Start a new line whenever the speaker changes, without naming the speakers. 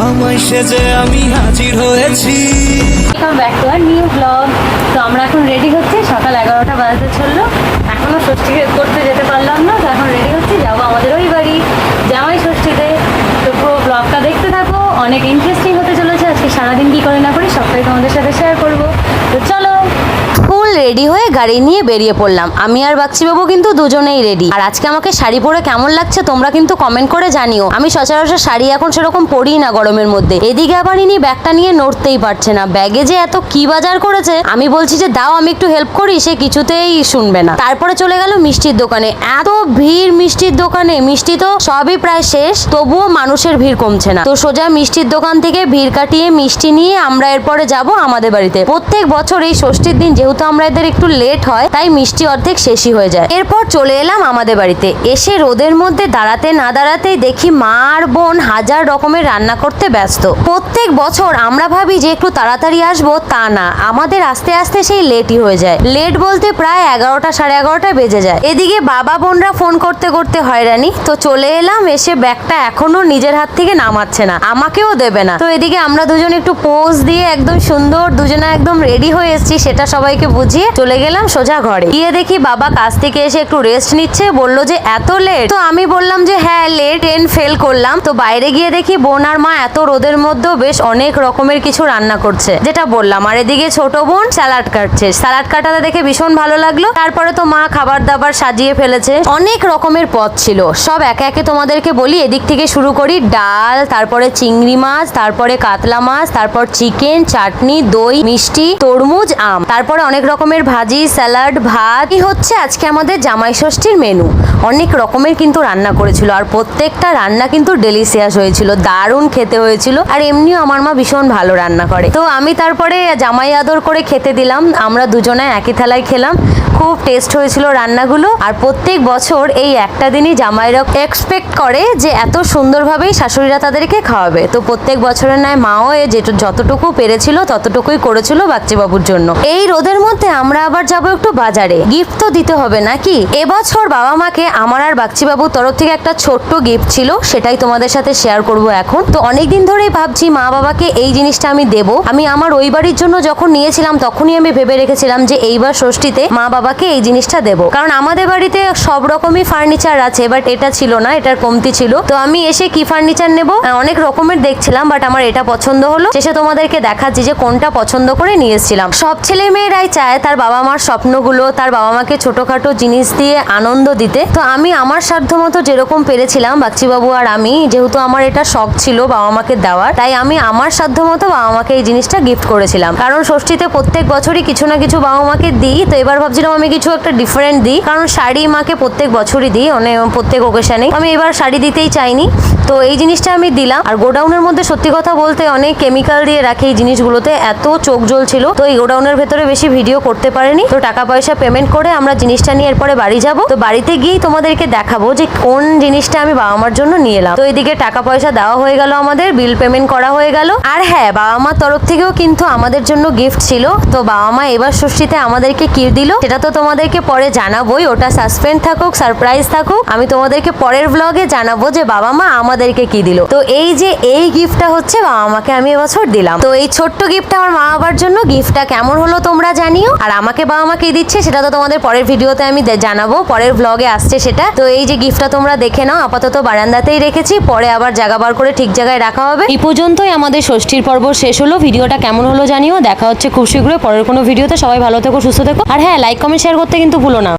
জামাই সেজে আমি হাজির হয়েছি।
Welcome back to our new blog. তো আমরা এখন রেডি হচ্ছি, সকাল 11টা বাজতে চললো, এখনো ষষ্ঠী করতে যেতে পারলাম না। তো এখন রেডি হচ্ছি, যাবো আমাদের ওই বাড়ি জামাই ষষ্ঠীতে। তো পুরো ব্লগটা দেখতে থাকো, অনেক ইন্টারেস্টিং হতে চলেছে। আজকে সারাদিন কী করে না করি সবটাই তোমাদের সাথে শেয়ার করবো। তো চলো। ফুল রেডি হয়ে গাড়ি নিয়ে বেরিয়ে পড়লাম। আমি আর বাচ্চিবাবু কিন্তু দুজনেই রেডি। আর আজকে আমাকে শাড়ি পরে কেমন লাগছে তোমরা কিন্তু কমেন্ট করে জানিও। আমি সচরাচর শাড়ি এখন সেরকম পরি না গরমের মধ্যে। এদিকে আবার ইনি ব্যাগটা নিয়ে নড়তেই পারছে না। ব্যাগে যে এত কি বাজার করেছে, আমি বলছি যে দাও আমি একটু হেল্প করি, সে কিছুতেই শুনবে না। তারপরে চলে গেল মিষ্টির দোকানে। এত ভিড় মিষ্টির দোকানে, মিষ্টি তো সবই প্রায় শেষ, তবুও মানুষের ভিড় কমছে না। তো সোজা মিষ্টির দোকান থেকে ভিড় কাটিয়ে মিষ্টি নিয়ে আমরা এরপরে যাব আমাদের বাড়িতে। প্রত্যেক বছর এই ষষ্ঠীর দিন যেহেতু আমরা এদের একটু লেট হয়, তাই মিষ্টি অর্ধেক শেষই হয়ে যায়। এরপর চলে এলাম আমাদের বাড়িতে। এসে রোদের মধ্যে দাঁড়াতে না দাঁড়াতেই দেখি মা আর বোন হাজার রকমের রান্না করতে ব্যস্ত। প্রত্যেক বছর আমরা ভাবি যে একটু তাড়াতাড়ি আসবো, তা না, আমাদের আস্তে আস্তে সেই লেটই হয়ে যায়। লেট বলতে প্রায় 11টা সাড়ে 11টা বেজে যায়। এদিকে বাবা বোনরা ফোন করতে করতে হয়রানি। তো চলে এলাম, এসে ব্যাগটা এখনো নিজের হাত থেকে নামাচ্ছে না, আমাকেও দেবে না। তো এদিকে আমরা দুজন একটু পোজ দিয়ে একদম সুন্দর দুজনে একদম রেডি হয়ে এসেছি, সেটা সবাইকে বুঝিয়ে চলে গেলাম সোজা ঘরে। গিয়ে দেখি বাবা কাজ থেকে এসে একটু রেস্ট নিচ্ছে, বললো যে এত লেট। তো আমি বললাম যে হ্যাঁ লেট, ট্রেন ফেল করলাম। তো বাইরে গিয়ে দেখি বোন আর মা এত রোদের মধ্যেও বেশ অনেক রকমের কিছু রান্না করছে, যেটা বললাম। আর এদিকে ছোট বোন স্যালাড কাটছে। স্যালাড কাটাতে দেখে ভীষণ ভালো লাগলো। তারপরে তো মা খাবার দাবার সাজিয়ে ফেলেছে, অনেক রকমের পদ ছিল। সব একে একে তোমাদেরকে বলি। এদিক থেকে শুরু করি, ডাল, তারপরে চিংড়ি মাছ, তারপরে কাতলা মাছ, তারপর চিকেন, চাটনি, দই, মিষ্টি, তরমুজ, আম, তারপরে অনেক রকমের ভাজি, স্যালাড, ভাত। এই হচ্ছে আজকে আমাদের জামাই ষষ্ঠীর মেনু। অনেক রকমের কিন্তু রান্না করেছিল, আর প্রত্যেকটা রান্না কিন্তু ডেলিশিয়াস হয়েছিল, দারুণ খেতে হয়েছিল। আর এমনিও আমার মা ভীষণ ভালো রান্না করে। তো আমি তারপরে জামাই আদর করে খেতে দিলাম। আমরা দুজনে একই থালায় খেলাম। খুব টেস্ট হয়েছিল রান্নাগুলো। আর প্রত্যেক বছর এই একটা দিনই জামাইরা এক্সপেক্ট করে যে এত সুন্দরভাবেই শাশুড়িরা তাদেরকে খাওয়াবে। তো প্রত্যেক বছরের নয় মাও যতটুকু পেরেছিল ততটুকুই করেছিল বাচ্চিবাবুর জন্য। এই রোদের মধ্যে আমরা আবার যাবো একটু বাজারে। গিফট তো দিতে হবে নাকি। এবছর বাবা মাকে আমার আর বাচ্চিবাবুর তরফ থেকে একটা ছোট্ট গিফট ছিল, সেটাই তোমাদের সাথে শেয়ার করব এখন। তো অনেকদিন ধরেই ভাবছি মা বাবাকে এই জিনিসটা আমি দেব। আমি আমার ওই বাড়ির জন্য যখন নিয়েছিলাম তখনই আমি ভেবে রেখেছিলাম যে এইবার ষষ্ঠীতে মা বাবাকে এই জিনিসটা দেব, কারণ আমাদের বাড়িতে সব রকমই ফার্নিচার আছে, বাট এটা ছিল না, এটার কমতি ছিল। তো আমি এসে কি ফার্নিচার নেব অনেক রকমের দেখছিলাম, বাট আমার এটা পছন্দ হলো। শেষে তোমাদেরকে দেখাচ্ছি যে কোনটা পছন্দ করে নিয়ে এসেছিলাম। সব ছেলে মেয়েরাই চায় তার বাবা মার স্বপ্নগুলো, তার বাবা মাকে ছোটখাটো জিনিস দিয়ে আনন্দ দিতে। তো আমি আমার সাধ্য মতো যেরকম পেরেছিলাম, বাচ্চিবাবু আর আমি, যেহেতু আমার এটা শখ ছিল বাবা মাকে দেওয়ার, তাই আমি আমার সাধ্য মতো বাবা মাকে এই জিনিসটা গিফট করেছিলাম। কারণ ষষ্ঠীতে প্রত্যেক বছরই কিছু না কিছু বাবা মাকে দিই। তো এবার ভাবছিলাম আমি কিছু একটা ডিফারেন্ট দিই, কারণ শাড়ি মাকে প্রত্যেক বছরই দিই, প্রত্যেক ওকেশনে। আমি এবার শাড়ি দিতেই চাইনি, তো এই জিনিসটা আমি দিলাম। আর গোডাউনের মধ্যে সত্যি কথা বলতে অনেক কেমিক্যাল দিয়ে রাখে এই জিনিসগুলোতে, এত চোখ জ্বলছিল। তো এই গোডাউনের ভেতরে বেশি ভিডিও করতে পারেনি। তো টাকা পয়সা পেমেন্ট করে আমরা জিনিসটা নিয়ে এরপরে বাড়ি যাব। তো বাড়িতে গিয়েই তোমাদেরকে দেখাবো যে কোন জিনিসটা আমি বাবা মার জন্য নিয়ে এলাম। তো এদিকে টাকা পয়সা দেওয়া হয়ে গেল, আমাদের বিল পেমেন্ট করা হয়ে গেল। আর হ্যাঁ, বাবা মার তরফ থেকেও কিন্তু আমাদের জন্য গিফট ছিল। তো বাবা মা এবার ষষ্ঠীতে আমাদেরকে কি দিল সেটা তো তোমাদেরকে পরে জানাবোই, ওটা সাসপেন্স থাকুক, সারপ্রাইজ থাকুক। আমি তোমাদেরকে পরের ব্লগে জানাবো যে বাবা মা আমাদেরকে কি দিল। তো এই যে এই গিফটটা হচ্ছে বাবা মাকে আমি এবছর দিলাম। তো এই ছোট্ট গিফটটা আমার মা বাবার জন্য। গিফটটা কেমন হলো তোমরা জানিও। আর আমাকে বাবা মা কি দিচ্ছে সেটা তো তোমাদের পরের ভিডিওতে আমি জানাবো, পরের ব্লগে আসছে সেটা। তো এই যে গিফটটা তোমরা দেখে নাও, আপাতত বারান্দাতেই রেখেছি, পরে আবার জায়গা বার করে ঠিক জায়গায় রাখা হবে। এই পর্যন্তই আমাদের ষষ্ঠীর পর্ব শেষ হলো। ভিডিওটা কেমন হলো জানিও। দেখা হচ্ছে খুব শীঘ্রই পরের কোনো ভিডিওতে। সবাই ভালো থেকো, সুস্থ থেকো। আর হ্যাঁ, লাইক কমেন্ট শেয়ার করতে কিন্তু ভুলো না।